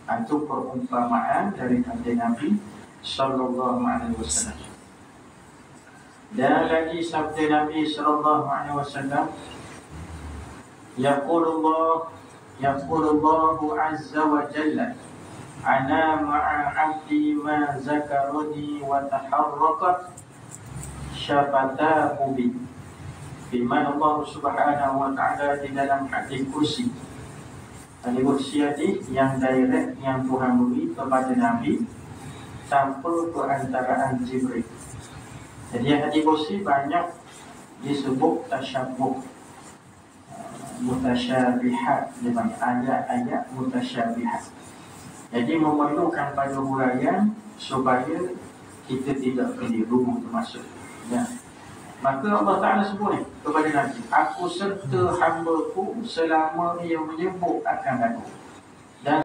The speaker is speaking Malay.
Itu perumpamaan dari kata Nabi sallallahu alaihi wasallam. Dan lagi sabda Nabi sallallahu alaihi wasallam, yaqulullahu azza wa jalla, ana ma'a 'abdi ma zakarani wa taharraqat syafatahu bi. Firman Allah Subhanahu wa ta'ala di dalam hadis kursi. Hadis kursi yang direct yang Tuhan beri kepada Nabi tanpa perantaraan Jibril. Jadi hadis kursi banyak disebut tasyabuh, mutasyabihat, dia panggil ayat-ayat mutasyabihat. Jadi memerlukan pada huraian supaya kita tidak keliru termasuk. Ya. Maka Allah Ta'ala sebut ni kepada Nabi, aku serta hamba-Ku selama ia menyebut akan aku.